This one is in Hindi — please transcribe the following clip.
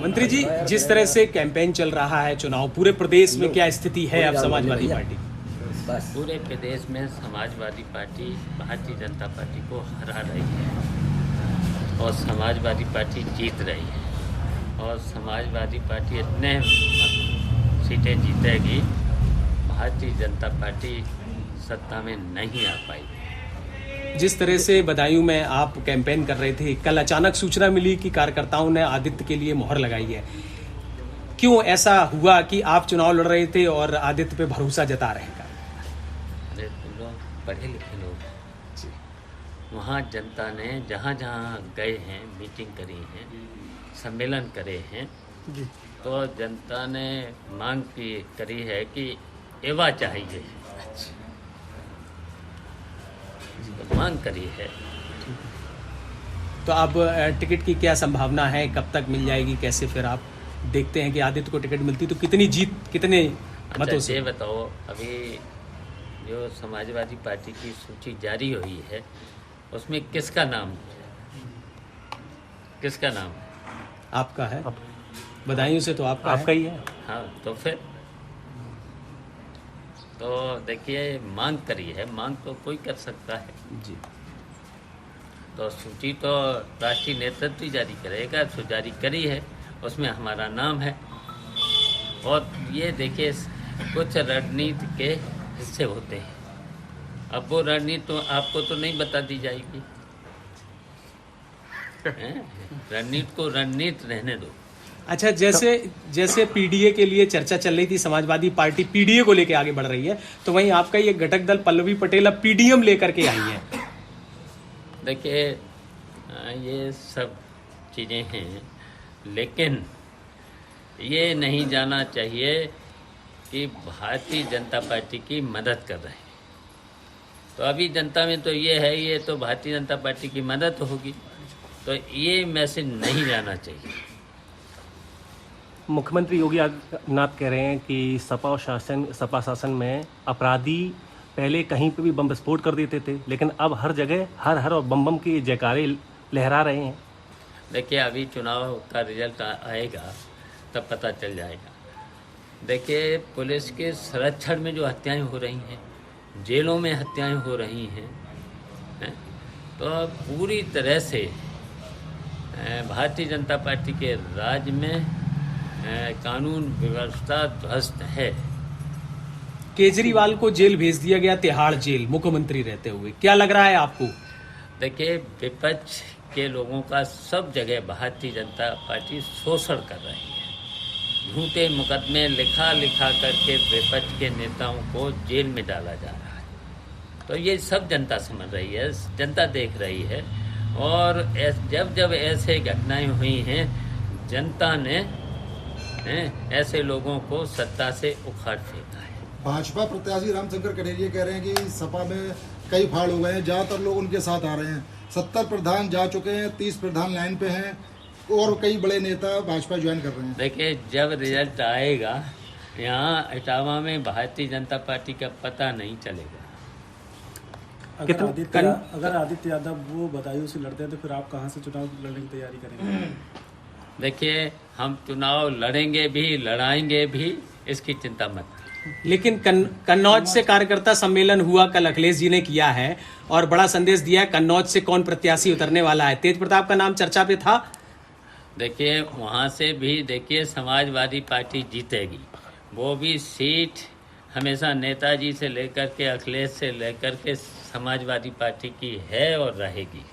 मंत्री जी, जिस तरह से कैंपेन चल रहा है चुनाव, पूरे प्रदेश में क्या स्थिति है अब समाजवादी पार्टी? पूरे प्रदेश में समाजवादी पार्टी भारतीय जनता पार्टी को हरा रही है और समाजवादी पार्टी जीत रही है और समाजवादी पार्टी इतने सीटें जीतेगी, भारतीय जनता पार्टी सत्ता में नहीं आ पाएगी। जिस तरह से बदायूं में आप कैंपेन कर रहे थे, कल अचानक सूचना मिली कि कार्यकर्ताओं ने आदित्य के लिए मोहर लगाई है। क्यों ऐसा हुआ कि आप चुनाव लड़ रहे थे और आदित्य पे भरोसा जता रहे हैं? अरे तुम लोग पढ़े लिखे लोग, वहाँ जनता ने जहाँ जहाँ गए हैं, मीटिंग करी है, सम्मेलन करे हैं, तो जनता ने मांग करी है कि एवा चाहिए, तो मांग करी है। तो अब टिकट की क्या संभावना है, कब तक मिल जाएगी, कैसे फिर आप देखते हैं कि आदित्य को टिकट मिलती तो कितनी जीत, कितने मतों से? ये बताओ, अभी जो समाजवादी पार्टी की सूची जारी हुई है उसमें किसका नाम आपका है? बदायूं से तो आपका ही है। हाँ, तो फिर तो देखिए, मांग करी है, मांग तो कोई कर सकता है जी। तो सूची तो राष्ट्रीय नेतृत्व ही जारी करेगा, तो जारी करी है, उसमें हमारा नाम है। और ये देखिए, कुछ रणनीति के हिस्से होते हैं, अब वो रणनीति तो आपको तो नहीं बता दी जाएगी। रणनीति को रणनीति रहने दो। अच्छा, जैसे पीडीए के लिए चर्चा चल रही थी, समाजवादी पार्टी पीडीए को लेके आगे बढ़ रही है, तो वहीं आपका ये घटक दल पल्लवी पटेल अब पीडीएम लेकर के आई है। देखिए, ये सब चीज़ें हैं, लेकिन ये नहीं जाना चाहिए कि भारतीय जनता पार्टी की मदद कर रहे हैं। तो अभी जनता में तो ये है, ये तो भारतीय जनता पार्टी की मदद होगी, तो ये मैसेज नहीं जाना चाहिए। मुख्यमंत्री योगी आदित्यनाथ कह रहे हैं कि सपा शासन में अपराधी पहले कहीं पे भी बम विस्फोट कर देते थे, लेकिन अब हर जगह हर और बम की जयकारे लहरा रहे हैं। देखिए, अभी चुनाव का रिजल्ट आएगा तब पता चल जाएगा। देखिए, पुलिस के संरक्षण में जो हत्याएं हो रही हैं, जेलों में हत्याएं हो रही हैं, तो पूरी तरह से भारतीय जनता पार्टी के राज में कानून व्यवस्था ध्वस्त है। केजरीवाल को जेल भेज दिया गया, तिहाड़ जेल, मुख्यमंत्री रहते हुए। क्या लग रहा है आपको? देखिए, विपक्ष के लोगों का सब जगह भारतीय जनता पार्टी शोषण कर रही है। झूठे मुकदमे लिखा करके विपक्ष के नेताओं को जेल में डाला जा रहा है। तो ये सब जनता समझ रही है, जनता देख रही है। और जब ऐसे घटनाएं हुई हैं, जनता ने ऐसे लोगों को सत्ता से उखाड़ फेंका है। भाजपा प्रत्याशी रामशंकर कठेरिया कह रहे हैं कि सपा में कई फाड़ हो गए हैं, ज़्यादातर लोग उनके साथ आ रहे हैं। 70 प्रधान जा चुके हैं, 30 प्रधान लाइन पे हैं और कई बड़े नेता भाजपा ज्वाइन कर रहे हैं। देखिए, जब रिजल्ट आएगा, यहाँ इटावा में भारतीय जनता पार्टी का पता नहीं चलेगा। अगर आदित्य यादव वो बदायूं से लड़ते हैं तो फिर आप कहाँ से चुनाव लड़ने की तैयारी करेंगे? देखिए, हम चुनाव लड़ेंगे भी, लड़ाएंगे भी, इसकी चिंता मत। लेकिन कन्नौज से कार्यकर्ता सम्मेलन हुआ, कल अखिलेश जी ने किया है और बड़ा संदेश दिया है। कन्नौज से कौन प्रत्याशी उतरने वाला है? तेज प्रताप का नाम चर्चा पे था। देखिए, वहाँ से भी देखिए समाजवादी पार्टी जीतेगी। वो भी सीट हमेशा नेताजी से लेकर के, अखिलेश से लेकर के समाजवादी पार्टी की है और रहेगी।